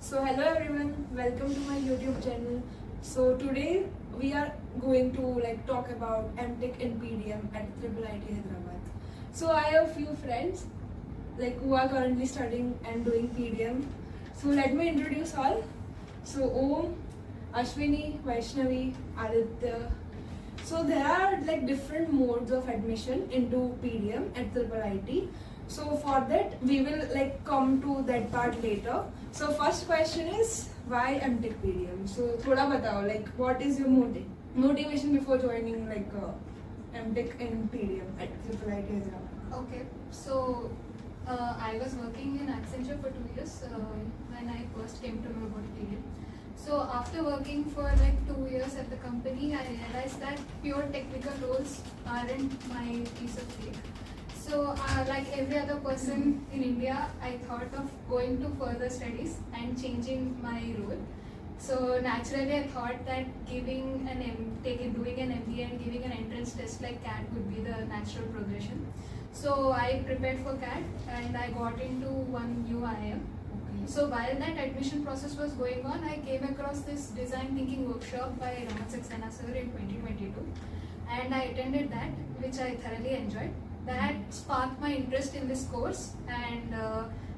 So hello everyone, welcome to my YouTube channel. So today we are going to talk about MTech in PDM at IIIT Hyderabad. So I have a few friends who are currently studying and doing PDM. So let me introduce all. So Om, Ashwini, Vaishnavi, Aditya. So there are different modes of admission into PDM at IIIT. So for that we will come to that part later. So first question is why MTech PDM? So thoda batao, what is your motivation before joining MTech in PDM at IIIT Hyderabad? Okay, so I was working in Accenture for 2 years when I first came to know about PDM. So after working for 2 years at the company, I realized that pure technical roles aren't my piece of cake. So like every other person in India, I thought of going to further studies and changing my role. So naturally, I thought that doing an MBA and giving an entrance test like CAT would be the natural progression. So I prepared for CAT and I got into one new IIM. So while that admission process was going on, I came across this design thinking workshop by Ramat Saxena sir in 2022, and I attended that, which I thoroughly enjoyed. That sparked my interest in this course, and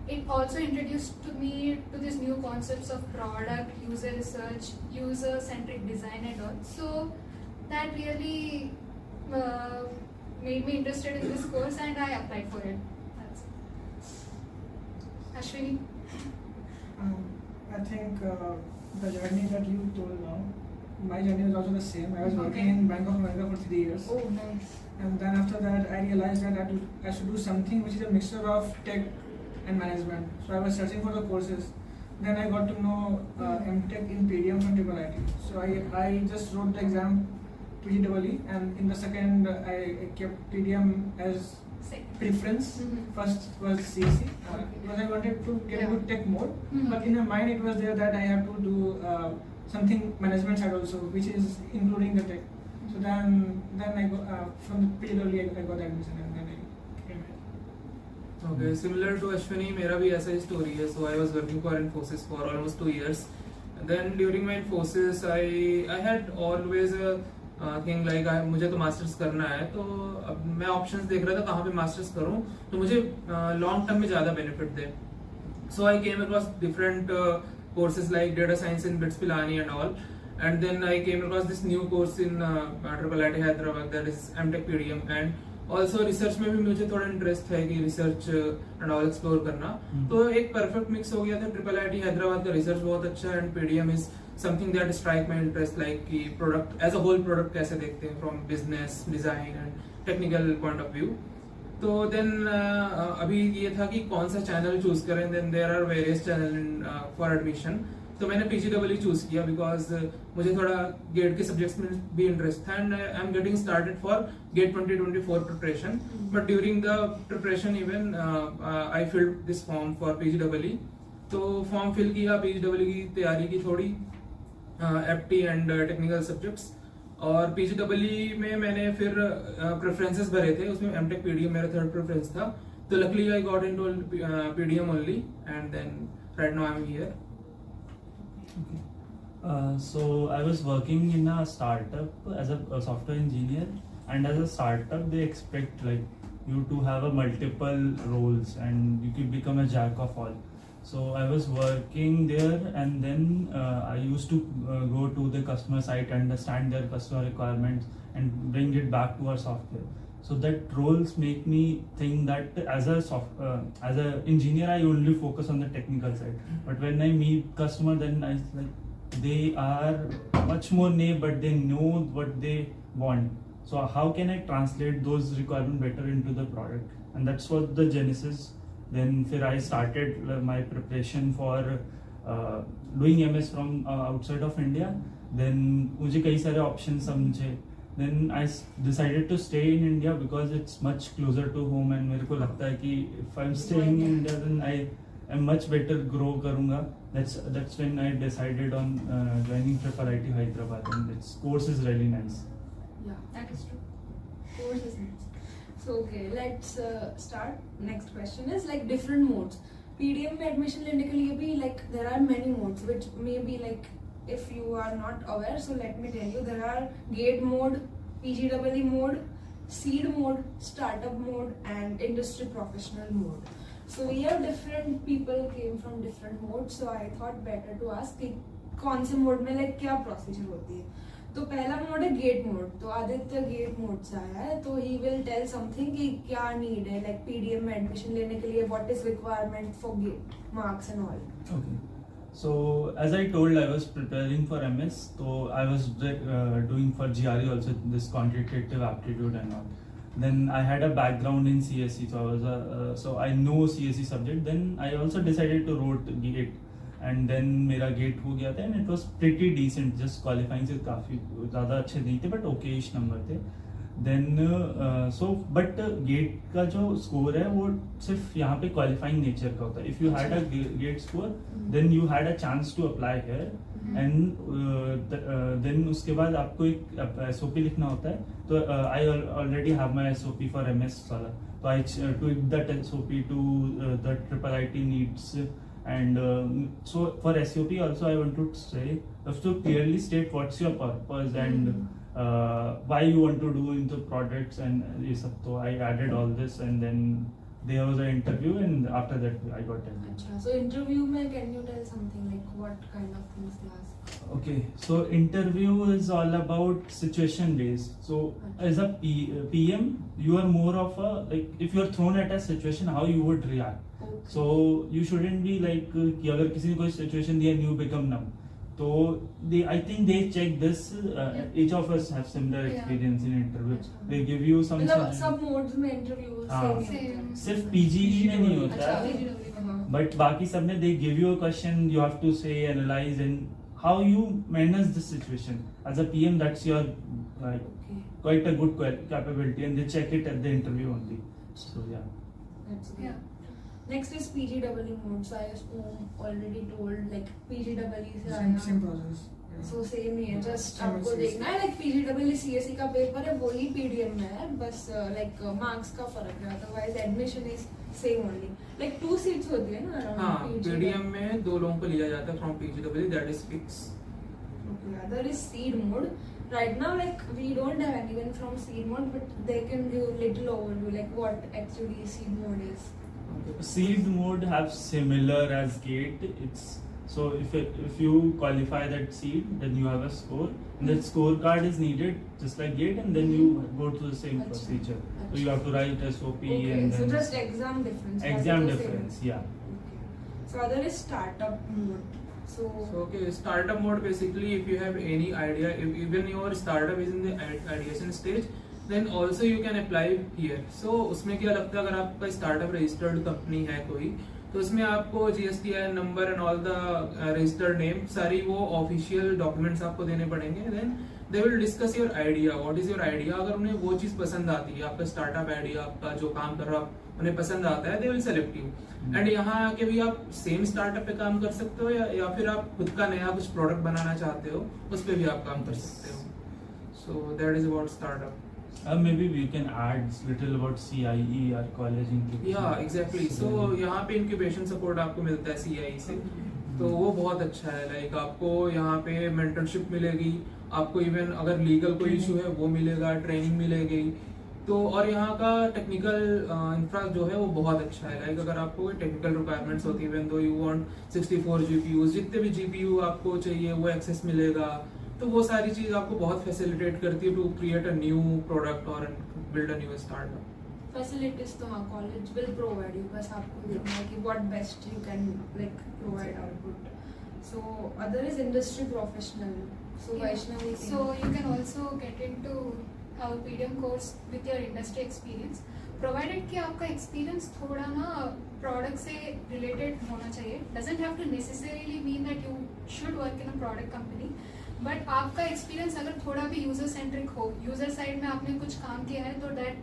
it also introduced to me to these new concepts of product, user research, user-centric design and all. So that really made me interested in this course and I applied for it. That's it. Ashwini? I think the journey that you told now, my journey was also the same. I was working in Bank of America for 3 years. Oh, nice. And then after that, I realized that I should do something which is a mixture of tech and management. So I was searching for the courses. Then I got to know MTech in PDM from IIIT. So I just wrote the exam PGEE, and in the second I kept PDM as preference. First was CSE because I wanted to get into tech more. But in my mind it was there that I have to do something management side also, which is including the tech. So then I go from the PGEE I got admission and then I came here. Okay, similar to Ashwini, मेरा भी ऐसा ही story है. So I was working for Infosys for almost 2 years. And then during my Infosys, I had always a thing मुझे तो masters करना है, तो अब मैं ऑप्शंस देख रहा था कहाँ पे मास्टर्स करूँ तो मुझे लॉन्ग टर्म में ज़्यादा benefit they. So I came across different courses like data science in BITS Pilani and all. And then I came across this new course in IIIT Hyderabad, that is MTech PDM. And also research में भी मुझे थोड़ा interest है कि research and all explore करना. तो एक perfect mix हो गया था. IIIT हैदराबाद का रिसर्च बहुत अच्छा है and PDM is something that strike my interest, like कि product as a whole product कैसे देखते हैं from business design and technical point of view. तो देन अभी ये था कि कौन सा चैनल चूज करें. Then there are various channel for admission. तो मैंने PGEE चूज किया बिकॉज मुझे थोड़ा गेट के सब्जेक्ट्स में भी इंटरेस्ट था and I am getting started for GATE 2024 preparation. But during the preparation even I filled this form for PGEE. तो फॉर्म फिल किया, PGEE की तैयारी की थोड़ी, FT एंड टेक्निकल सब्जेक्ट्स. और PGEE में मैंने फिर प्रेफरेंसेस भरे थे, उसमें MTech PDM मेरा थर्ड प्रेफरेंस था. तो luckily I got into PDM only and then right now I am here. So I was working in a startup as a software engineer, and as a startup they expect you to have a multiple roles and you can become a jack of all. So I was working there, and then I used to go to the customer site, understand their customer requirements and bring it back to our software. So that roles make me think that as a engineer I only focus on the technical side, but when I meet customer then I they are much more naive but they know what they want. So how can I translate those requirements better into the product? And that's what the genesis. Then I started my preparation for doing MS from outside of India. Then मुझे कई सारे options समझे. Then I decided to stay in India because it's much closer to home, and मेरे को लगता है कि if I'm staying in India then I am much better grow करूँगा. That's when I decided on joining IIIT Hyderabad, and its course is really nice. Yeah, that is true. Course is nice. So okay, let's start. Next question is different modes. PDM में admission लेने के लिए भी like there are many modes which may be like if you are not aware, so let me tell you, there are gate mode, PGEE mode, seed mode, startup mode and industry professional mode. So we have different people came from different modes, so I thought better to ask कि कौन से mode में like क्या procedure होती है. तो पहला mode है गेट मोड. तो आदित्य गेट मोड से आया है, तो ही विल टेल समथिंग कि क्या नीड है लाइक पीडीएम में एडमिशन लेने के लिए, what is requirement for get marks and all. Okay. So as I told, I was preparing for MS. So I was doing for GRE also this quantitative aptitude and all. Then I had a background in CSE, so I was so I know CSE subject. Then I also decided to wrote GATE, and then मेरा GATE हो गया था, and it was pretty decent. Just qualifying से काफी ज़्यादा अच्छे नहीं थे, but okay-ish number थे. Then but GATE का जो score है वो सिर्फ यहाँ पे qualifying nature का होता है. If you had a GATE score, then you had a chance to apply here. And then उसके बाद आपको एक SOP लिखना होता है. तो I already have my SOP for MS वाला. So I tweaked that SOP to the IIIT needs. And so for SOP also I want to say, you have to clearly state what's your purpose and why you want to do into products and ये सब. तो I added all this, and then there was an interview, and after that I got it. अच्छा, so interview में can you tell something like what kind of things they ask? Okay, so interview is all about situation based. So as a PM, you are more of a like if you are thrown at a situation, how you would react. Okay. So you shouldn't be like कि अगर किसी ने कोई situation दिया and you become numb. So I think they check this. Each of us have similar Yeah. experience in interview. अच्छा. They give you some. मतलब सब modes में interview हाँ. same. सिर्फ PGE में नहीं होता अच्छा, है. PGEE हाँ. But बाकी सब में they give you a question, you have to say, analyze, and how you manage the situation. As a PM, that's your like Okay. quite a good capability, and they check it at the interview only. So yeah. That's good. Yeah. Next is PGEE mode. So I already told like PGEE से Same आया. process. Yeah. So same ही है. Just Same आपको as देखना है like PGEE CSE का paper है वही PDM में है, बस like marks का फर्क है. Otherwise admission is same only. Like 2 seats होती है ना around हाँ, PGEE. PDM में 2 लोगों को लिया जाता है from PGEE, that is fix. Okay, other is seed mode. Right now, like we don't have anyone from seed mode, but they can give little overview, like what actually seed mode is. Seed mode have similar as gate. It's so if you qualify that seed, then you have a score, and that scorecard is needed just like gate, and then you go to the same Achha. procedure. So you have to write SOP Okay, and so then just exam difference. exam rather than difference. same. Yeah. Okay. So other is startup mode. So So okay, startup mode basically if you have any idea, if even your startup is in the ideation stage, then also you can apply here. So उसमें क्या लगता है, अगर आपका startup registered company है कोई, तो उसमें आपको GSTIN number and all the registered name सारी वो official documents आपको देने पड़ेंगे. Then they will discuss your idea. What is your idea? अगर उन्हें वो चीज़ पसंद आती है, आपका startup idea, आपका जो काम कर रहा है उन्हें पसंद आता है, they will select you. And यहाँ आके भी आप सेम स्टार्टअप पे काम कर सकते हो, या फिर आप खुद का नया कुछ प्रोडक्ट बनाना चाहते हो, उस पे भी आप काम कर सकते हो. So that is about startup. Maybe we can add little about CIE or college incubation. या एग्जैक्टली. सो यहाँ पे इंक्यूबेशन सपोर्ट आपको मिलता है CIE से, तो वो बहुत अच्छा है. लाइक आपको यहाँ पे मेंटरशिप मिलेगी, आपको इवन अगर लीगल कोई इशू है वो मिलेगा, ट्रेनिंग मिलेगी. तो और यहाँ का टेक्निकल इंफ्रा जो है वो बहुत अच्छा है. लाइक अगर आपको कोई टेक्निकल रिक्वायरमेंट्स होती है, व्हेन दो यू वांट 64 GPUs, जितने भी GPU आपको चाहिए वो एक्सेस मिलेगा. तो वो सारी चीज आपको बहुत फैसिलिटेट करती है to create a new product और build a new startup. facilities तो हाँ college will provide you, बस आपको देखना है कि what best you can like provide output. So other is industry professional. So Yeah. Vaishnavi. So you can also get into our PDM course with your industry experience, provided कि आपका experience थोड़ा ना product से related होना चाहिए. Doesn't have to necessarily mean that you should work in a product company. But आपका experience अगर थोड़ा भी यूजर सेंट्रिक हो, यूजर साइड में आपने कुछ काम किया है, तो that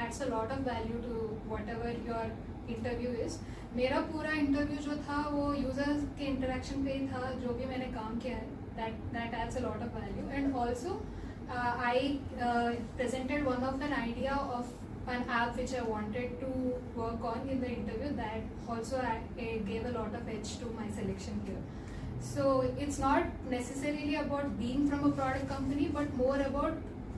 adds a lot of value to whatever your interview is. मेरा पूरा इंटरव्यू जो था वो यूजर के इंटरेक्शन पे ही था, जो भी मैंने काम किया है that adds a lot of value. And also I presented one of an idea of an app which I wanted to work on in the interview, that also gave a lot of edge to my selection here. So it's not necessarily about being from a product company, but more about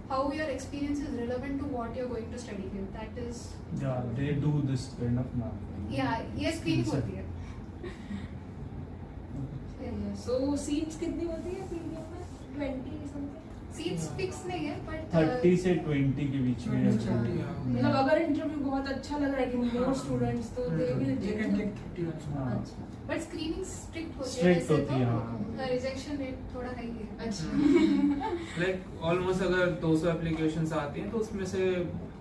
how your experience is relevant to what you're going to study here. That is, Yeah, they do this kind of mapping. yeah, ये screening होती है. So seats कितनी होती है PDM में? 20 something. Seats fix नहीं है, but 30 से 20 के बीच में 20 से है। 20, हाँ। मतलब अगर इंटरव्यू बहुत अच्छा लग रहा है कि more students तो they will they take can it. take 30 also. हाँ। अच्छा but screening strict होती है. Strict वैसे होती है, तो हाँ। rejection rate थोड़ा high है. अच्छा लाइक ऑलमोस्ट अगर 200 एप्लीकेशंस आती हैं तो उसमें से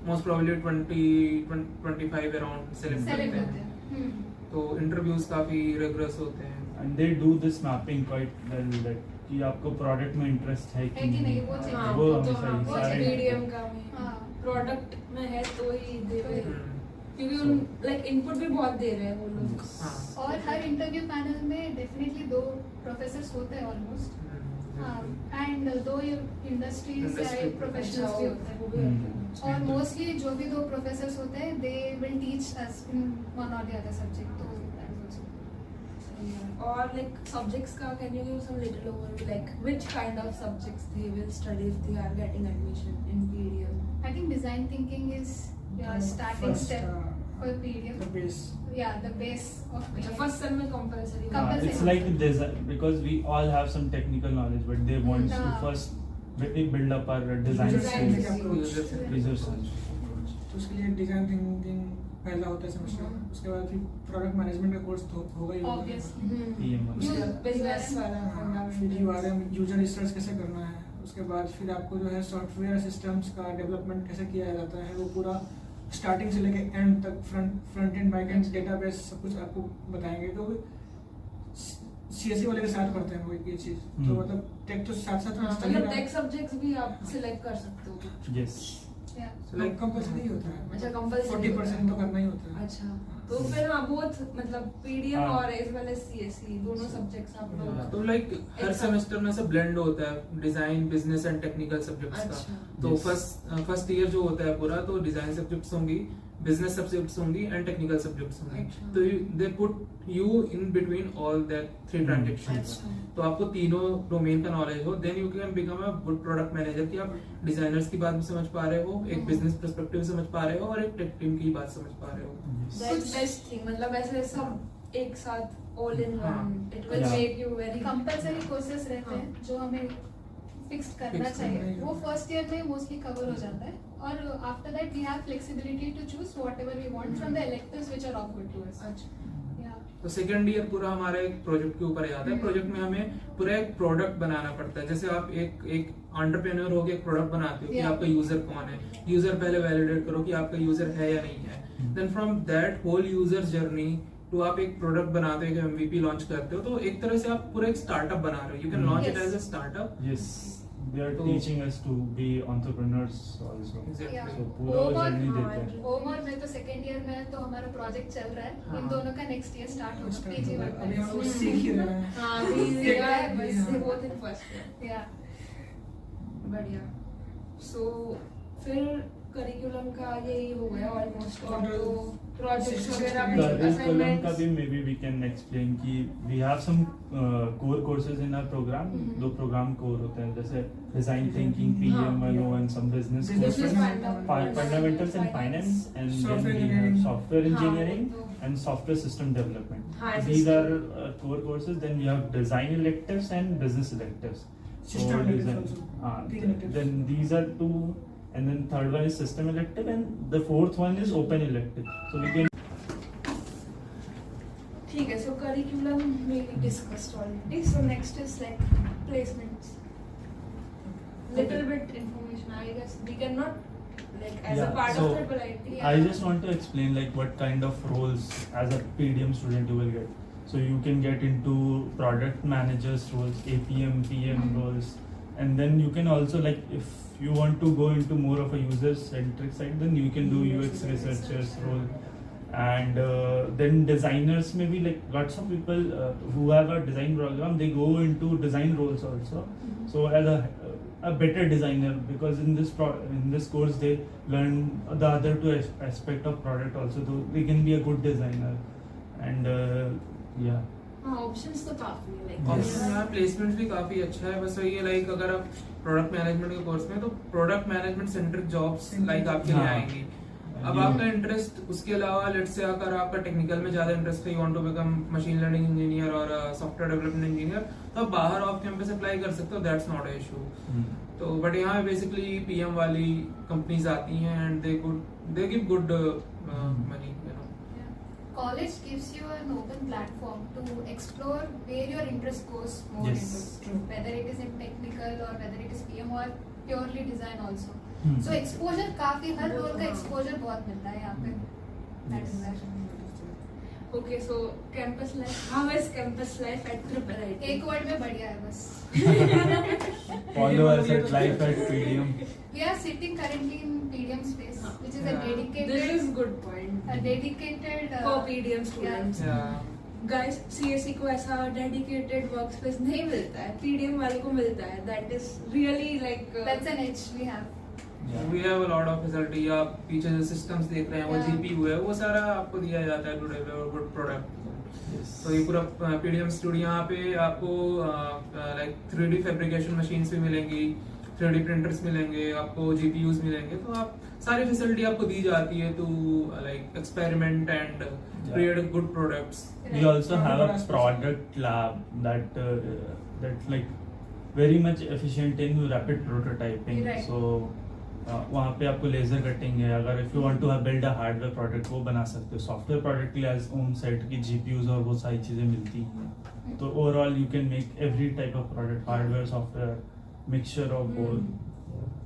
most probably 25 around select Select करते होते हैं. हैं. तो इंटरव्यूज काफी रिग्रेस होते हैं. And they do this mapping quite well, that कि आपको प्रोडक्ट में इंटरेस्ट है है कि नहीं, वो check हाँ वो वो तो हमेशा हाँ ही वो सारे PDM का में हाँ. प्रोडक्ट में है तो ही दे रहे हैं. हम्म. क्योंकि उन लाइक इनपुट भी बहुत दे रहे हैं वो लोग. हाँ. और हर इंटरव्यू पैनल में डेफिनेटली 2 प्रोफेसर्स होते हैं ऑलमोस्ट. एंड 2 इंडस्ट्री से आए प्रोफेशनल्स भी होते हैं. वो भी होता है. और मोस्टली जो भी 2 प्रोफेसर्स होते हैं they will teach us in one और द अदर सब्जेक्ट. तो Or like subjects ka, can you give some little overview, like which kind of subjects they will study if they are getting admission in PDM? I think design thinking is your starting First, step for PDM. the base. Yeah, the base of अच्छा PDM. first sem में compulsory. Compulsory. It's like design, because we all have some technical knowledge, but they want to हाँ. first build up our design User Design centric skills. approach. User centric. तो उसके लिए design thinking पहला होता है semester में. उसके बाद फिर प्रोडक्ट मैनेजमेंट का कोर्स तो होगा ही होगा. Obviously. PM उसके वाला। business वाला फिर fundamental. यूआरएम यूजर रिसर्च कैसे करना है. उसके बाद फिर आपको जो है सॉफ्टवेयर सिस्टम्स का डेवलपमेंट कैसे किया जाता है वो पूरा स्टार्टिंग से लेके एंड तक front end back and database सब कुछ आपको बताएंगे. तो सीएससी वाले के साथ पढ़ते हैं वो ये चीज. तो मतलब टेक तो साथ साथ हाँ मतलब tech subjects भी आप select कर सकते हो. Yes. Yeah. लाइक कंपल्सरी होता है. अच्छा compulsory. 40% तो करना ही होता है. अच्छा तो फिर हाँ both मतलब PDM हाँ. और as well as CSE दोनों subjects आप लोग. तो लाइक हर सेमेस्टर में से ब्लेंड होता है design business and technical subjects का. अच्छा. तो Yes. फर्स्ट ईयर जो होता है पूरा तो डिजाइन सब्जेक्ट्स होंगी, बिजनेस सब्जेक्ट्स होंगी एंड टेक्निकल सब्जेक्ट्स होंगी. अच्छा. तो they put you in between all that 3 transactions. अच्छा. तो आपको तीनों डोमेन का नॉलेज हो then you can become a good product manager. कि आप डिजाइनर्स की बात भी समझ पा रहे हो, एक बिजनेस पर्सपेक्टिव समझ पा रहे हो और एक टेक टीम की बात समझ पा रहे हो. Yes. That's best thing. मतलब ऐसे सब एक साथ all in हाँ. one. It will Yeah. make you very compulsory courses रहते हैं जो हमें फिक्स करना Fix चाहिए. करना ही वो फर्स्ट ईयर में मोस्टली कवर हो जाता है. और after that we have flexibility to choose whatever we want from the electives which are offered to us. अच्छा. या तो सेकंड ईयर पूरा हमारा एक प्रोजेक्ट के ऊपर जाता है. प्रोजेक्ट में हमें पूरा एक प्रोडक्ट बनाना पड़ता है. जैसे आप एक एंटरप्रेन्योर हो के एक प्रोडक्ट बनाते हो कि Yeah. आपका यूजर कौन है. यूजर पहले वैलिडेट करो कि आपका यूजर है या नहीं है. Then from that whole user journey to आप एक प्रोडक्ट बनाते हो, एक एमवीपी लॉन्च करते हो. तो एक तरह से आप पूरा एक स्टार्टअप बना रहे हो. You can launch it Yes. As a startup. Yes. They are तो- teaching us to be entrepreneurs also. Yeah. So पूरा वो Homework, journey हाँ, देते हैं. होमवर्क में तो सेकेंड ईयर में है तो हमारा प्रोजेक्ट चल रहा है. हाँ. इन दोनों का नेक्स्ट ईयर स्टार्ट होगा. पीजी अभी हम लोग वन. सीख ही रहे हैं. हाँ we Tech are भी, बस हाँ. both in first year. या बढ़िया. So फिर करिकुलम का यही हो गया ऑलमोस्ट. और Total तो प्रोजेक्ट्स 60 वगैरह का भी Curriculum का भी assignments. maybe we can explain कि we have some core courses in our program. Mhm. 2 program core होते हैं जैसे design thinking, हाँ. PM, and some business Business courses. fundamental. Fundamentals in finance, and Software then we have engineering. software हाँ, engineering वो तो- and software system development. हाँ, These system. are core courses. Then we have design electives and business electives. System So electives design- also. Three electives. then these are 2, and then third one is system elective, and the fourth one is open elective. So we can. ठीक है. So curriculum we discussed already. So next is like placements. Little bit information. I guess we cannot like as a Yeah, part so of triple IT. Yeah. I just want to explain like what kind of roles as a PDM student you will get. So you can get into product managers roles, APM, PM Mhm. roles, and then you can also like if you want to go into more of a user centric side, then you can do UX researchers role. And then designers, maybe like lots of people who have a design program, they go into design roles also. So as a better designer, because in this course they learn the other two aspect of product also, so they can be a good designer. And yeah. हाँ options तो काफी है like option यहाँ placement भी काफी अच्छा है, बस वही है लाइक अगर आप प्रोडक्ट मैनेजमेंट के कोर्स में तो product management centric jobs like आपके लिए हाँ। आएंगी। अब आपका इंटरेस्ट उसके अलावा लेट्स से अगर आपका टेक्निकल में ज्यादा इंटरेस्ट है, you want to become machine learning engineer और सॉफ्टवेयर डेवलपमेंट इंजीनियर, तो आप बाहर ऑफ कैंपस अप्लाई कर सकते हो, दैट्स नॉट अ इशू। तो बट यहाँ पे बेसिकली पीएम वाली कंपनीज आती हैं and they give good money. College gives you an open platform to explore where your interest goes more Yes. into, whether it is in technical or whether it is PM or purely design also. Hmm. So exposure काफी हर role का exposure बहुत मिलता है यहाँ पे. That is that. Okay so campus life, how is campus life at triple IT? एक word में बढ़िया है बस. Follow us at Life at PDM. We are sitting currently in PDM space, which is a Yeah. dedicated, this is good point a dedicated for PDM students. Yeah. Guys CSC को ऐसा dedicated work space नहीं मिलता है, PDM वाले को मिलता है, that is really like That's an edge we have. We have a lot of facility। आप पीछे जो सिस्टम्स देख रहे हैं वो Yeah. जीपीयू है, वो सारा आपको दिया जाता है टू डेवलप गुड प्रोडक्ट। तो ये पूरा पीडीएम स्टूडियो यहाँ पे आपको लाइक 3D फैब्रिकेशन मशीन्स भी मिलेंगी, 3D प्रिंटर्स मिलेंगे, आपको जीपीयूज मिलेंगे, तो आप सारी फैसिलिटी आपको दी जाती है to like experiment and create good products. We also have a product lab that like very much efficient in rapid prototyping. Right. So वहाँ पे आपको लेजर कटिंग है, अगर if you want to build a hardware product वो बना सकते हो, software product के लिए एज ओन सेट की जीपीयूज और वो सारी चीजें मिलती हैं। तो overall you can make every type of product, hardware software mixture of both.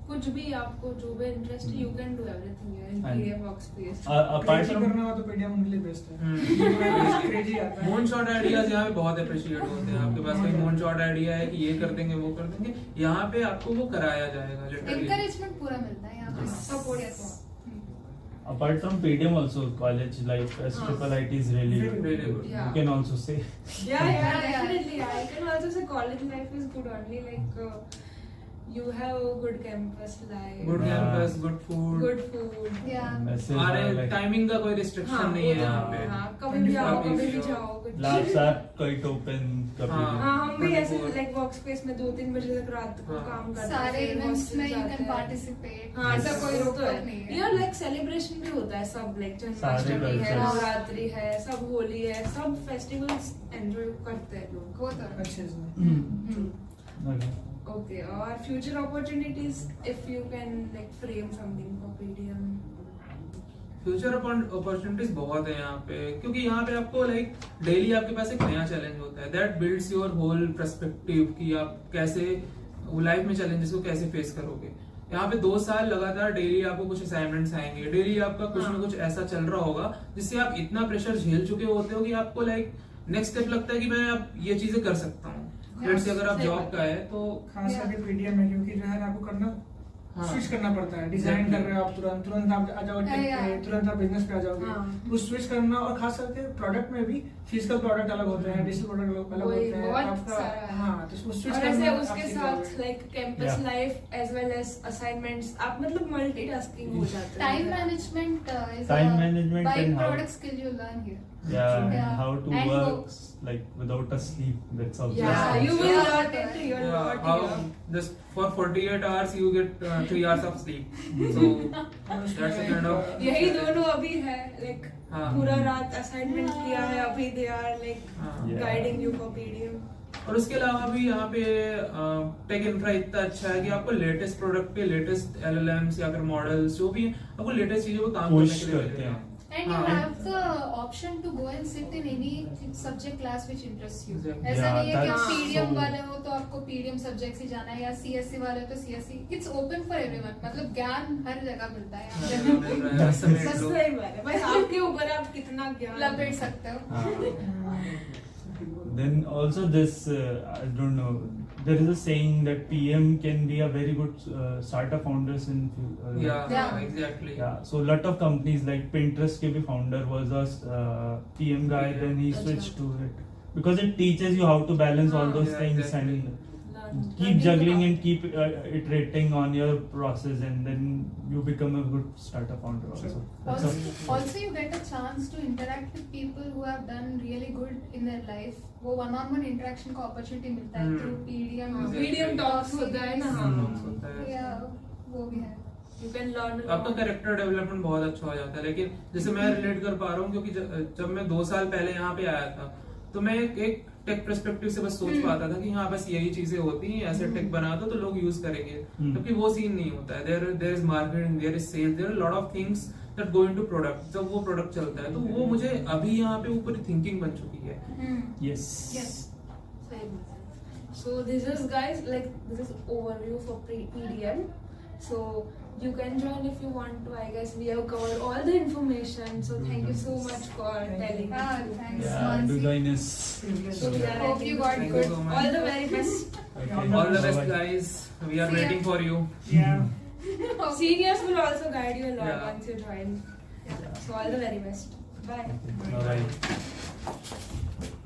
कुछ भी आपको जो भी इंटरेस्ट है, you can do everything in And- PDM work space. Apart Creative from करना हो तो पीडीएम उनके लिए बेस्ट है। हम्म। क्रेजी आता है। मून शॉट आइडियाज यहाँ पे बहुत अप्रिशिएट होते हैं। आपके पास कोई मून शॉट आइडिया है कि ये कर देंगे वो कर देंगे, यहाँ पे आपको वो कराया जाएगा लिटरली। Encouragement पूरा मिलता है यहाँ पे. हाँ. Support. Yes. apart from PDM also college life as triple IT is really Really, good. really good. Yeah. You can also say Yeah, Yeah. definitely. I can also say college life is good only. Like you have a good campus life, good Yeah. Campus, good food, good food. Yeah. message अरे are like timing का कोई restriction नहीं है वो यहाँ तो- पे। हाँ, कभी भी आओ, काफी कभी भी sure. जाओ, कुछ labs are quite open कभी हाँ. भी. हाँ, हम भी ऐसे 24. लाइक वर्क स्पेस में 2-3 बजे तक रात को हाँ. काम करते हैं, सारे फिर इवेंट्स hostel में यू जाते कैन हैं। पार्टिसिपेट. हाँ, ऐसा कोई वो रोक तो टोक नहीं है. यार लाइक सेलिब्रेशन भी होता है सब, लाइक सारे जन्माष्टमी है, cultures. नवरात्रि है, सब होली है, सब फेस्टिवल्स एंजॉय करते हैं लोग। वो तो है. अच्छे से। Hmm. Okay. Okay, और future opportunities if you can like frame something for PDM. Future opportunities बहुत है यहाँ पे, क्योंकि यहाँ पे आपको लाइक डेली आपके पास एक नया चैलेंज होता है that builds your whole perspective कि आप कैसे लाइफ में चैलेंजेस को कैसे फेस करोगे। यहाँ पे 2 साल लगातार डेली आपको कुछ असाइनमेंट्स आएंगे, डेली आपका कुछ ना कुछ ऐसा चल रहा होगा जिससे आप इतना प्रेशर झेल चुके होते हो कि आपको लाइक नेक्स्ट स्टेप लगता है कि मैं अब ये चीजें कर सकता हूँ। लेट्स से अगर आप सही जॉब बात का है तो खास करके पीडीएम में, क्योंकि जो है ना आपको करना हाँ. स्विच करना पड़ता है। डिजाइन कर रहे हो आप, तुरंत आप आ जाओगे टेक Yeah, पे, yeah. तुरंत आप बिजनेस पे आ जाओगे। हाँ. तो स्विच करना, और खास करके प्रोडक्ट में भी फिजिकल प्रोडक्ट अलग होते हैं, डिजिटल प्रोडक्ट अलग वही, होते हैं बहुत आपका। सारा है। हाँ, तो उसको स्विच और करना ऐसे आप उसके सीख साथ जाओगे। Like campus Yeah. Life as well as assignments, आप मतलब मल्टीटास्किंग हो जाते हैं। Time management is Time a management and how- byproduct skill you learn here. Yeah, and Yeah. how to And work like without a sleep. That's also Yeah, Yeah. you will Yeah. learn it. You will yeah, learn how it. just for 48 hours you get 3 hours of sleep. So और उसमें that's the kind of यही दोनों अभी है like हाँ. पूरा रात assignment किया है, अभी दे आर लाइक हाँ. Yeah. Guiding you for PDM. और उसके अलावा भी यहाँ पे टेक इंफ्रा इतना अच्छा है कि आपको लेटेस्ट प्रोडक्ट पे लेटेस्ट एलएलएम्स या फिर मॉडल्स जो भी हैं, आपको लेटेस्ट चीजों पे काम Push करने के लिए करते मिलेगा। हैं। And you हाँ. have the option to go and sit in any subject class which interests you. Exactly. ऐसा Yeah, नहीं है कि आप that's PDM so- वाले हो तो आपको PDM सब्जेक्ट ही जाना है, या CSC वाले हो तो CSC. It's open for everyone. मतलब ज्ञान हर जगह मिलता है यहाँ पे. मिल रहा है, बस समेट बस लो। सही बात है, बस आपके ऊपर आप कितना ज्ञान लपेट सकते हो. हाँ. then also this, I don't know, there is a saying that PM can be a very good startup founders in Yeah, Yeah. exactly. yeah. So a lot of companies like Pinterest के भी founder was a PM guy, PM. then he That's switched to it because it teaches you how to balance all those Yeah, things exactly. and Learn- keep learning juggling about- and keep iterating on your process, and then you become a good startup founder also. That's Also, you get a chance to interact with people who have done really good in their life. वो one-on-one interaction का opportunity मिलता है through PDM. हाँ, Exactly. PDM talks होता है ना, हाँ। होता है। Yeah, वो भी है. You can learn a अब तो lot. कैरेक्टर डेवलपमेंट बहुत अच्छा हो जाता है, लेकिन जैसे मैं रिलेट कर पा रहा हूँ क्योंकि जब मैं 2 साल पहले यहाँ पे आया था तो मैं एक टेक पर्सपेक्टिव से बस सोच पाता था कि हाँ बस यही चीजें होती हैं, ऐसे टेक बना दो तो लोग यूज करेंगे, जबकि वो सीन नहीं होता है. There is marketing, there is sales, there are lot of things that go into product. जब वो प्रोडक्ट चलता है तो वो मुझे अभी यहाँ पे ऊपर थिंकिंग बन चुकी है. yes. Yes. सही बात है. So this is guys like this is overview for PDM. So you can join if you want to. I guess we have covered all the information. So thank you so much for telling Ah, us. thanks. Yeah, do Mansi. join us. So we are Hope you got Thank good. you so much. all the very best. Okay, All the best, bye-bye. guys. We are See ya. waiting for you. Yeah. Seniors will also guide you a lot Yeah. once you join. So all the very best. Bye. Bye bye.